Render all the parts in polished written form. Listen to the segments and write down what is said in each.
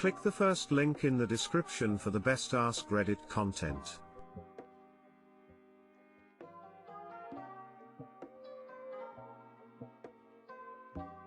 Click the first link in the description for the best Askreddit content.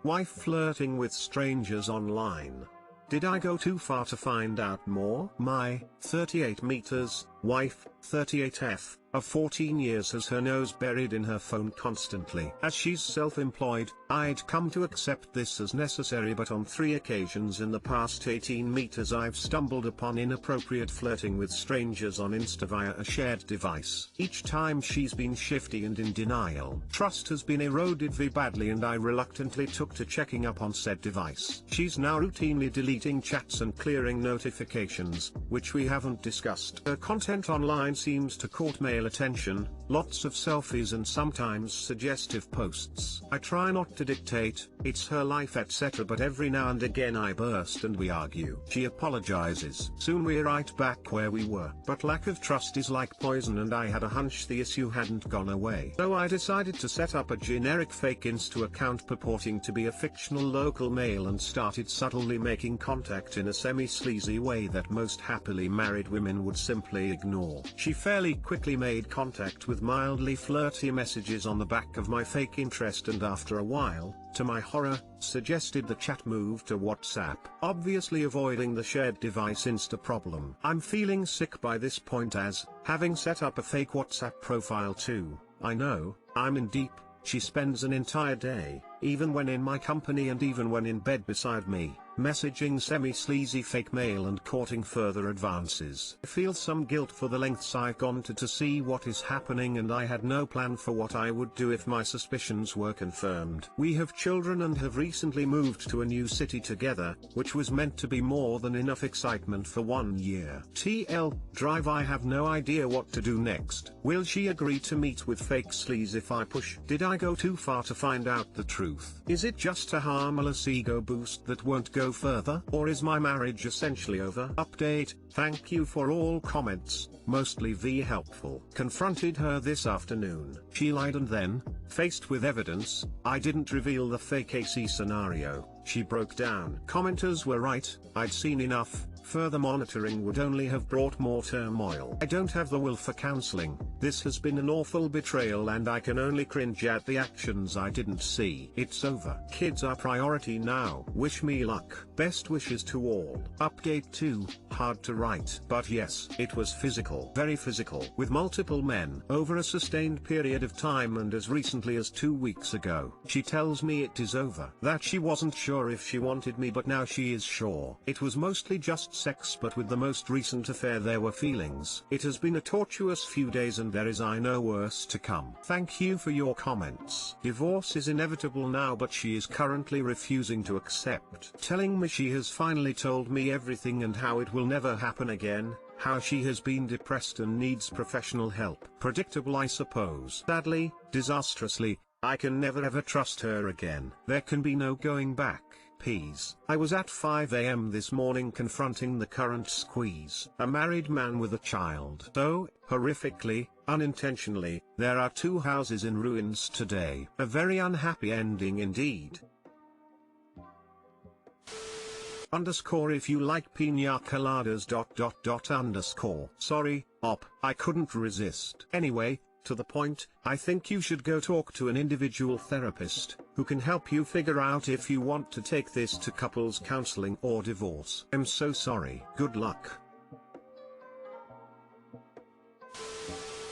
Wife flirting with strangers online. Did I go too far to find out more? My 38 meters wife, 38F, of 14 years has her nose buried in her phone constantly. As she's self-employed, I'd come to accept this as necessary, but on 3 occasions in the past 18 meters I've stumbled upon inappropriate flirting with strangers on Insta via a shared device. Each time she's been shifty and in denial. Trust has been eroded very badly and I reluctantly took to checking up on said device. She's now routinely deleting chats and clearing notifications, which we haven't discussed. Her content online seems to court male attention, lots of selfies and sometimes suggestive posts. I try not to dictate, it's her life etc, but every now and again I burst and we argue. She apologizes. Soon we're right back where we were. But lack of trust is like poison and I had a hunch the issue hadn't gone away. So I decided to set up a generic fake Insta account purporting to be a fictional local male and started subtly making contact in a semi-sleazy way that most happily married women would simply ignore. She fairly quickly made contact with mildly flirty messages on the back of my fake interest and after a while, to my horror, suggested the chat move to WhatsApp, obviously avoiding the shared device Insta problem. I'm feeling sick by this point as, having set up a fake WhatsApp profile too, I know, I'm in deep. She spends an entire day, even when in my company and even when in bed beside me, messaging semi-sleazy fake mail and courting further advances. I feel some guilt for the lengths I've gone to see what is happening, and I had no plan for what I would do if my suspicions were confirmed. We have children and have recently moved to a new city together, which was meant to be more than enough excitement for 1 year. TL drive. I have no idea what to do next. Will she agree to meet with fake sleaze if I push? Did I go too far to find out the truth? Is it just a harmless ego boost that won't go further? Or is my marriage essentially over? Update, thank you for all comments, mostly helpful. Confronted her this afternoon. She lied and then, faced with evidence, I didn't reveal the fake AC scenario. She broke down. Commenters were right, I'd seen enough. Further monitoring would only have brought more turmoil. I don't have the will for counseling. This has been an awful betrayal and I can only cringe at the actions I didn't see. It's over. Kids are priority now. Wish me luck. Best wishes to all. Update 2, hard to write. But yes, it was physical. Very physical. With multiple men. Over a sustained period of time and as recently as 2 weeks ago. She tells me it is over. That she wasn't sure if she wanted me but now she is sure. It was mostly just sex, but with the most recent affair there were feelings. It has been a tortuous few days and there is I know worse to come. Thank you for your comments. Divorce is inevitable now but she is currently refusing to accept. Telling me she has finally told me everything and how it will never happen again. How she has been depressed and needs professional help. Predictable I suppose. Sadly, disastrously, I can never ever trust her again. There can be no going back. Peas. I was at 5 AM this morning confronting the current squeeze. A married man with a child. So, horrifically, unintentionally, there are 2 houses in ruins today. A very unhappy ending indeed. Underscore if you like pina coladas ... underscore. Sorry, op, I couldn't resist. Anyway, to the point, I think you should go talk to an individual therapist, who can help you figure out if you want to take this to couples counseling or divorce. I'm so sorry. Good luck.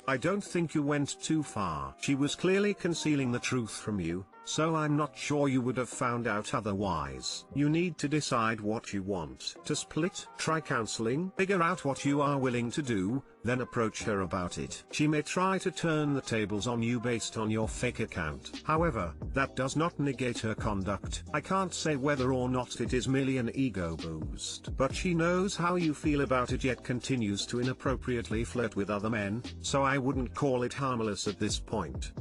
I don't think you went too far. She was clearly concealing the truth from you, so I'm not sure you would have found out otherwise. You need to decide what you want. To split, try counseling, figure out what you are willing to do, then approach her about it. She may try to turn the tables on you based on your fake account. However, that does not negate her conduct. I can't say whether or not it is merely an ego boost, but she knows how you feel about it yet continues to inappropriately flirt with other men, so I wouldn't call it harmless at this point.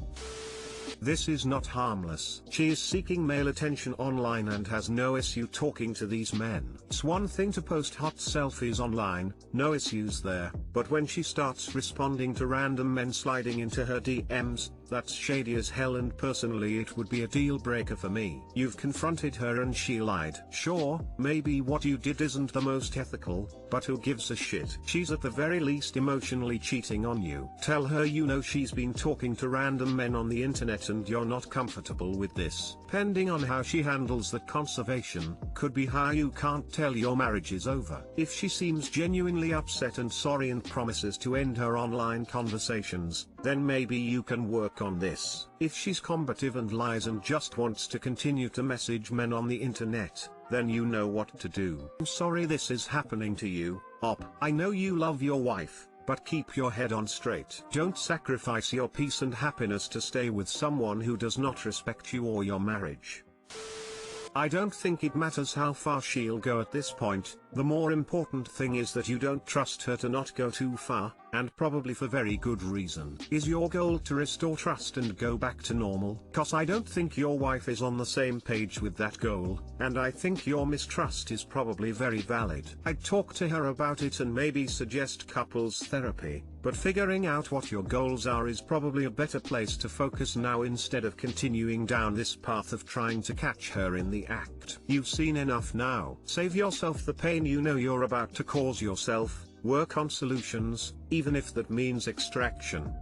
This is not harmless. She is seeking male attention online and has no issue talking to these men. It's one thing to post hot selfies online, no issues there, but when she starts responding to random men sliding into her DMs, That's shady as hell, and personally it would be a deal breaker for me. You've confronted her and she lied. Sure, maybe what you did isn't the most ethical, but who gives a shit? She's at the very least emotionally cheating on you. Tell her you know she's been talking to random men on the internet and you're not comfortable with this. Depending on how she handles the conservation, could be how you can't tell your marriage is over. If she seems genuinely upset and sorry and promises to end her online conversations, then maybe you can work on this. If she's combative and lies and just wants to continue to message men on the internet, then you know what to do. I'm sorry this is happening to you, Op. I know you love your wife, but keep your head on straight. Don't sacrifice your peace and happiness to stay with someone who does not respect you or your marriage. I don't think it matters how far she'll go at this point. The more important thing is that you don't trust her to not go too far, and probably for very good reason. Is your goal to restore trust and go back to normal? Cause I don't think your wife is on the same page with that goal, and I think your mistrust is probably very valid. I'd talk to her about it and maybe suggest couples therapy, but figuring out what your goals are is probably a better place to focus now instead of continuing down this path of trying to catch her in the act. You've seen enough now. Save yourself the pain you know you're about to cause yourself. Work on solutions, even if that means extraction.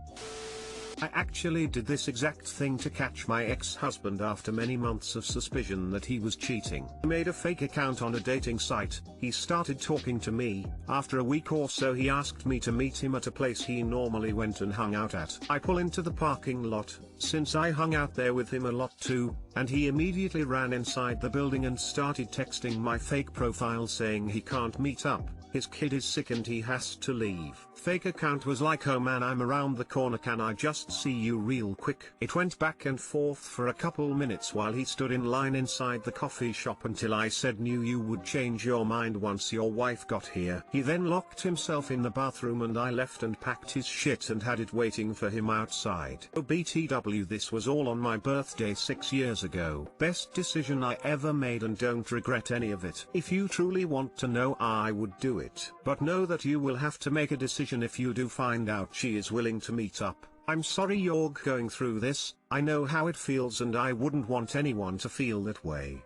I actually did this exact thing to catch my ex-husband after many months of suspicion that he was cheating. He made a fake account on a dating site. He started talking to me. After a week or so he asked me to meet him at a place he normally went and hung out at. I pull into the parking lot, since I hung out there with him a lot too, and he immediately ran inside the building and started texting my fake profile saying he can't meet up. His kid is sick and he has to leave. Fake account was like, oh man, I'm around the corner, can I just see you real quick? It went back and forth for a couple minutes while he stood in line inside the coffee shop until I said knew you would change your mind once your wife got here. He then locked himself in the bathroom and I left and packed his shit and had it waiting for him outside. Oh BTW, this was all on my birthday 6 years ago. Best decision I ever made and don't regret any of it. If you truly want to know, I would do it. But know that you will have to make a decision if you do find out she is willing to meet up. I'm sorry you're going through this. I know how it feels and I wouldn't want anyone to feel that way.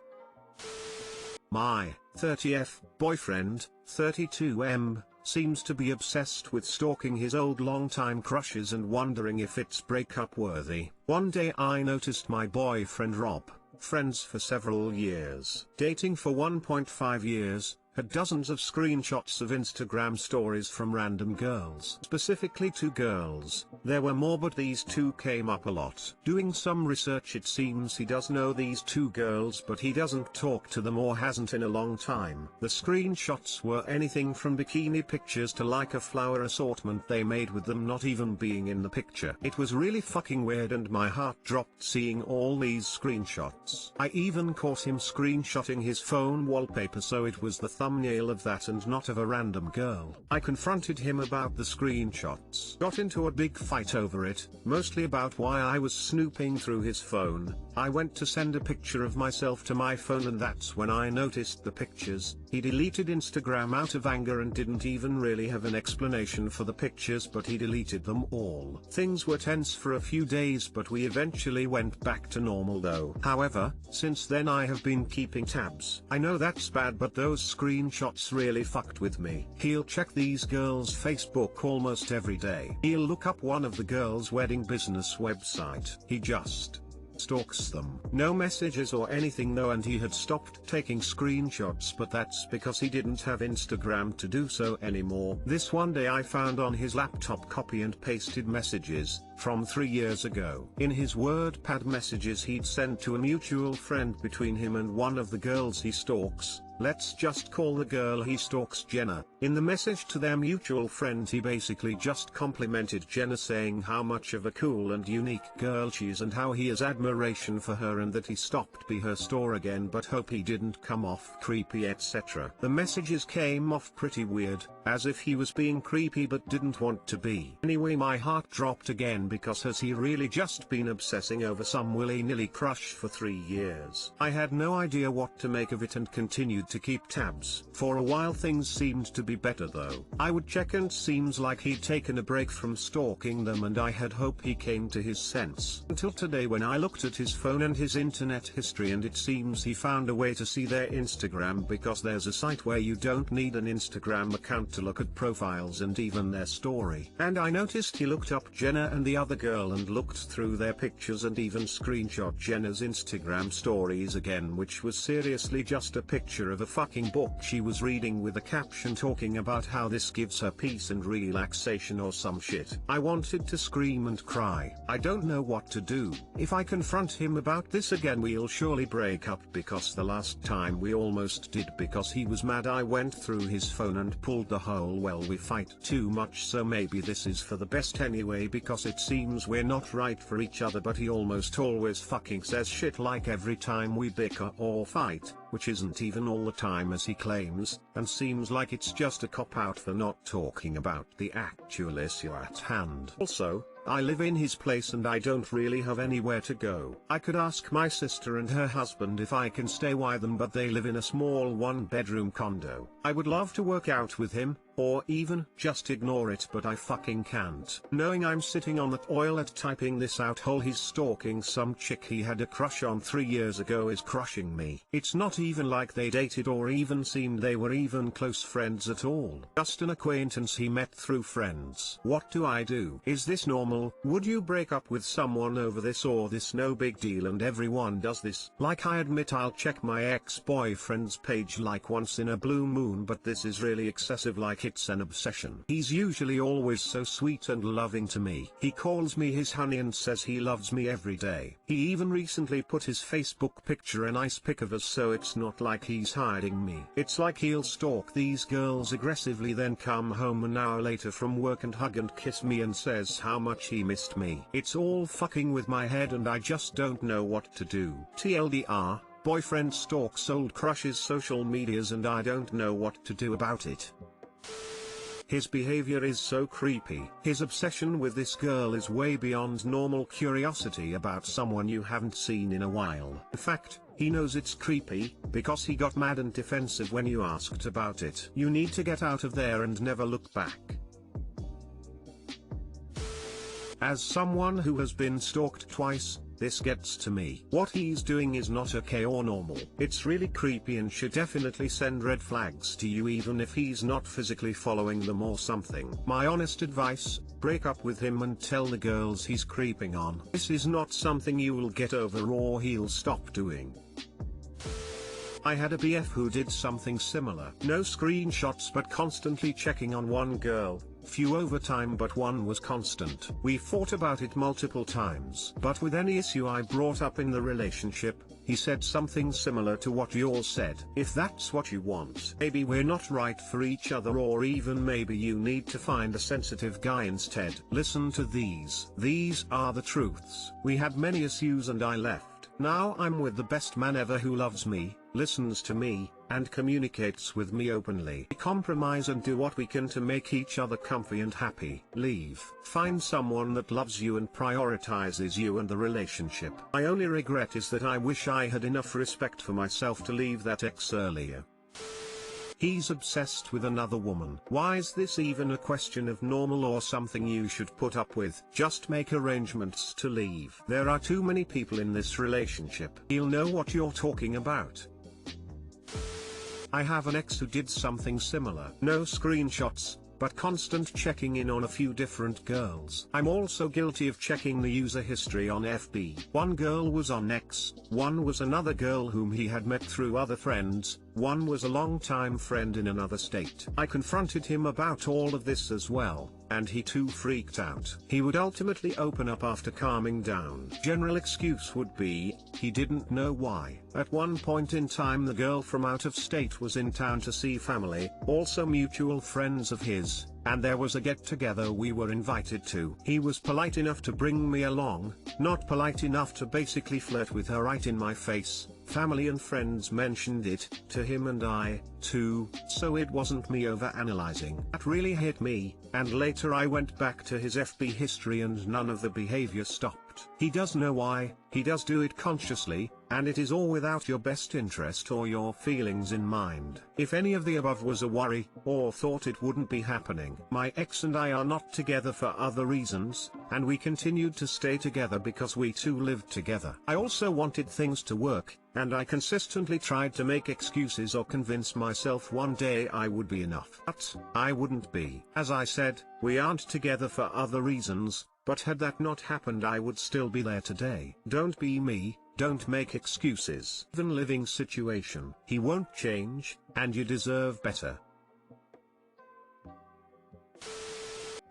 My 30th boyfriend, 32M, seems to be obsessed with stalking his old longtime crushes and wondering if it's breakup worthy. One day I noticed my boyfriend Rob, friends for several years, dating for 1.5 years, had dozens of screenshots of Instagram stories from random girls. Specifically 2 girls. There were more but these 2 came up a lot. Doing some research, it seems he does know these 2 girls but he doesn't talk to them or hasn't in a long time. The screenshots were anything from bikini pictures to like a flower assortment they made with them not even being in the picture. It was really fucking weird and my heart dropped seeing all these screenshots. I even caught him screenshotting his phone wallpaper so it was the thumbnail of that and not of a random girl. I confronted him about the screenshots. Got into a big fight over it, mostly about why I was snooping through his phone. I went to send a picture of myself to my phone and that's when I noticed the pictures. He deleted Instagram out of anger and didn't even really have an explanation for the pictures, but he deleted them all. Things were tense for a few days but we eventually went back to normal though. However, since then I have been keeping tabs. I know that's bad but those screenshots really fucked with me. He'll check these girls' Facebook almost every day. He'll look up one of the girls' wedding business website. He just stalks them. No messages or anything though, and he had stopped taking screenshots, but that's because he didn't have Instagram to do so anymore. This one day I found on his laptop copy and pasted messages from 3 years ago. In his WordPad messages he'd sent to a mutual friend between him and one of the girls he stalks. Let's just call the girl he stalks Jenna. In the message to their mutual friend he basically just complimented Jenna, saying how much of a cool and unique girl she is and how he has admiration for her and that he stopped by her store again but hope he didn't come off creepy etc. The messages came off pretty weird, as if he was being creepy but didn't want to be. Anyway, my heart dropped again because has he really just been obsessing over some willy-nilly crush for 3 years? I had no idea what to make of it and continued to keep tabs. For a while things seemed to be better though. I would check and seems like he'd taken a break from stalking them and I had hope he came to his sense. Until today when I looked at his phone and his internet history and it seems he found a way to see their Instagram because there's a site where you don't need an Instagram account to look at profiles and even their story. And I noticed he looked up Jenna and the other girl and looked through their pictures and even screenshot Jenna's Instagram stories again, which was seriously just a picture of a fucking book she was reading with a caption talking about how this gives her peace and relaxation or some shit. I wanted to scream and cry. I don't know what to do. If I confront him about this again we'll surely break up because the last time we almost did because he was mad I went through his phone and pulled the whole well we fight too much so maybe this is for the best anyway because it seems we're not right for each other but he almost always fucking says shit like every time we bicker or fight, which isn't even all the time as he claims, and seems like it's just a cop-out for not talking about the actual issue at hand. Also, I live in his place and I don't really have anywhere to go. I could ask my sister and her husband if I can stay with them but they live in a small one-bedroom condo. I would love to work out with him, or even just ignore it but I fucking can't. Knowing I'm sitting on the toilet typing this out while he's stalking some chick he had a crush on 3 years ago is crushing me. It's not even like they dated or even seemed they were even close friends at all. Just an acquaintance he met through friends. What do I do? Is this normal? Would you break up with someone over this or this no big deal and everyone does this? Like I admit I'll check my ex-boyfriend's page like once in a blue moon but this is really excessive like it's an obsession. He's usually always so sweet and loving to me. He calls me his honey and says he loves me every day. He even recently put his Facebook picture a nice pic of us so it's not like he's hiding me. It's like he'll stalk these girls aggressively then come home an hour later from work and hug and kiss me and says how much he missed me. It's all fucking with my head and I just don't know what to do. TLDR, boyfriend stalks old crushes social medias and I don't know what to do about it. His behavior is so creepy. His obsession with this girl is way beyond normal curiosity about someone you haven't seen in a while. In fact, he knows it's creepy, because he got mad and defensive when you asked about it. You need to get out of there and never look back. As someone who has been stalked twice, this gets to me. What he's doing is not okay or normal. It's really creepy and should definitely send red flags to you even if he's not physically following them or something. My honest advice, break up with him and tell the girls he's creeping on. This is not something you will get over or he'll stop doing. I had a BF who did something similar. No screenshots but constantly checking on one girl, few over time but one was constant. We fought about it multiple times. But with any issue I brought up in the relationship, he said something similar to what yours said. If that's what you want, maybe we're not right for each other or even maybe you need to find a sensitive guy instead. Listen to these. These are the truths. We had many issues and I left. Now I'm with the best man ever who loves me, listens to me, and communicates with me openly. We compromise and do what we can to make each other comfy and happy. Leave. Find someone that loves you and prioritizes you and the relationship. My only regret is that I wish I had enough respect for myself to leave that ex earlier. He's obsessed with another woman. Why is this even a question of normal or something you should put up with? Just make arrangements to leave. There are too many people in this relationship. He'll know what you're talking about. I have an ex who did something similar. No screenshots, but constant checking in on a few different girls. I'm also guilty of checking the user history on FB. One girl was on X, one was another girl whom he had met through other friends, one was a long-time friend in another state. I confronted him about all of this as well, and he too freaked out. He would ultimately open up after calming down. General excuse would be, he didn't know why. At one point in time the girl from out of state was in town to see family, also mutual friends of his, and there was a get-together we were invited to. He was polite enough to bring me along, not polite enough to basically flirt with her right in my face. Family and friends mentioned it to him and I, too, so it wasn't me over-analyzing. That really hit me, and later I went back to his FB history and none of the behavior stopped. shocked. He does know why, he does do it consciously, and it is all without your best interest or your feelings in mind. If any of the above was a worry, or thought it wouldn't be happening. My ex and I are not together for other reasons, and we continued to stay together because we too lived together. I also wanted things to work, and I consistently tried to make excuses or convince myself one day I would be enough. But I wouldn't be. As I said, we aren't together for other reasons, but had that not happened I would still be there today. Don't be me, don't make excuses. Even living situation. He won't change, and you deserve better.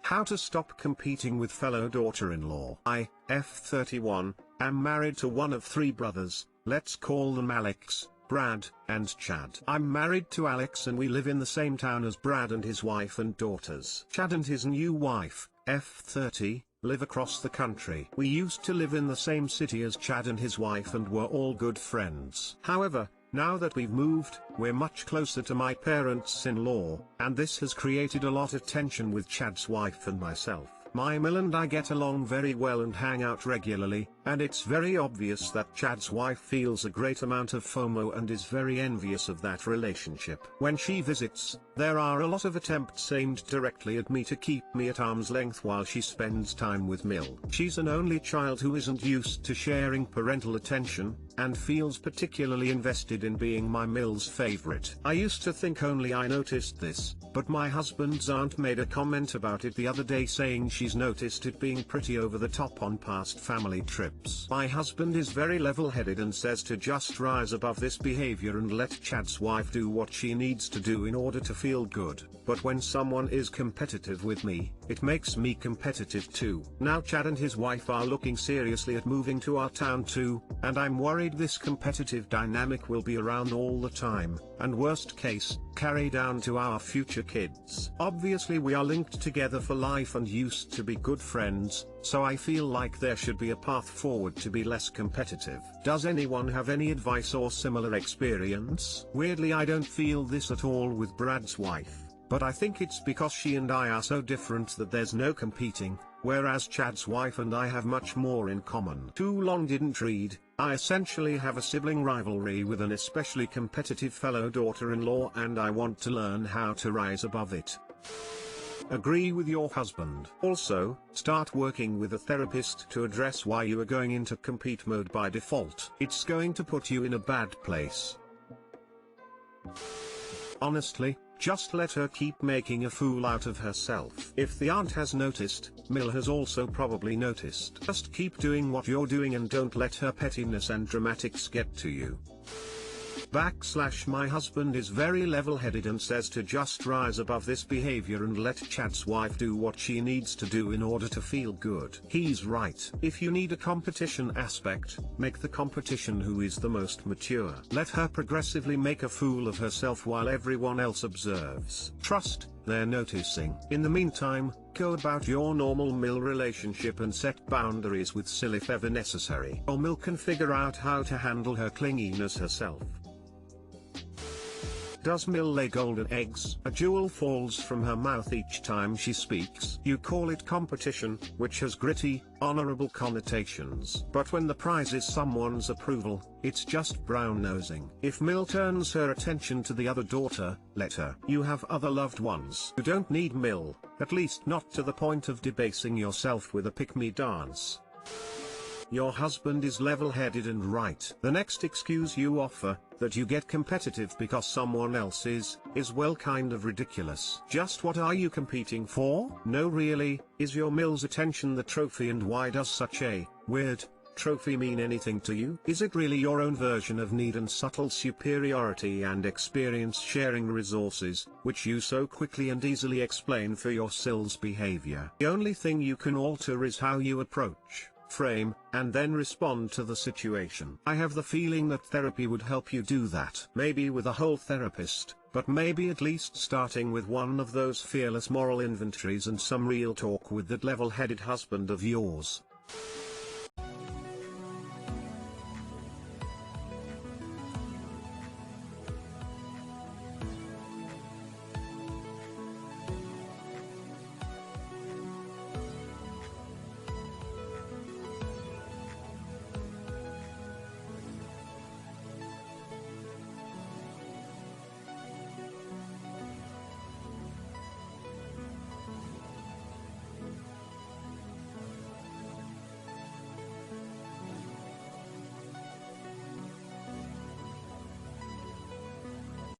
How to stop competing with fellow daughter-in-law. I, F31, am married to one of 3 brothers, let's call them Alex, Brad, and Chad. I'm married to Alex and we live in the same town as Brad and his wife and daughters. Chad and his new wife, F30, live across the country. We used to live in the same city as Chad and his wife and were all good friends. However, now that we've moved, we're much closer to my parents-in-law, and this has created a lot of tension with Chad's wife and myself. My Mill and I get along very well and hang out regularly, and it's very obvious that Chad's wife feels a great amount of FOMO and is very envious of that relationship. When she visits, there are a lot of attempts aimed directly at me to keep me at arm's length while she spends time with Mill. She's an only child who isn't used to sharing parental attention, and feels particularly invested in being my Mill's favorite. I used to think only I noticed this, but my husband's aunt made a comment about it the other day saying she's noticed it being pretty over the top on past family trips. My husband is very level-headed and says to just rise above this behavior and let Chad's wife do what she needs to do in order to feel good. But when someone is competitive with me, it makes me competitive too. Now Chad and his wife are looking seriously at moving to our town too, and I'm worried this competitive dynamic will be around all the time, and worst case, carry down to our future kids. Obviously we are linked together for life and used to be good friends, so I feel like there should be a path forward to be less competitive. Does anyone have any advice or similar experience? Weirdly I don't feel this at all with Brad's wife, but I think it's because she and I are so different that there's no competing, whereas Chad's wife and I have much more in common. Too long didn't read. I essentially have a sibling rivalry with an especially competitive fellow daughter-in-law and I want to learn how to rise above it. Agree with your husband. Also, start working with a therapist to address why you are going into compete mode by default. It's going to put you in a bad place. Honestly, just let her keep making a fool out of herself. If the aunt has noticed, Mill has also probably noticed. Just keep doing what you're doing and don't let her pettiness and dramatics get to you. My husband is very level-headed and says to just rise above this behavior and let Chad's wife do what she needs to do in order to feel good. He's right. If you need a competition aspect, make the competition who is the most mature. Let her progressively make a fool of herself while everyone else observes. Trust, they're noticing. In the meantime, go about your normal Mill relationship and set boundaries with Sil if ever necessary. Or Mill can figure out how to handle her clinginess herself. Does Mill lay golden eggs? A jewel falls from her mouth each time she speaks. You call it competition, which has gritty, honorable connotations. But when the prize is someone's approval, it's just brown-nosing. If Mill turns her attention to the other daughter, let her. You have other loved ones. You don't need Mill, at least not to the point of debasing yourself with a pick-me dance. Your husband is level-headed and right. The next excuse you offer, that you get competitive because someone else is well kind of ridiculous. Just what are you competing for? No really, is your Mill's attention the trophy and why does such a weird trophy mean anything to you? Is it really your own version of need and subtle superiority and experience sharing resources, which you so quickly and easily explain for your Sil's behavior? The only thing you can alter is how you approach, frame, and then respond to the situation. I have the feeling that therapy would help you do that. Maybe with a whole therapist, but maybe at least starting with one of those fearless moral inventories and some real talk with that level-headed husband of yours.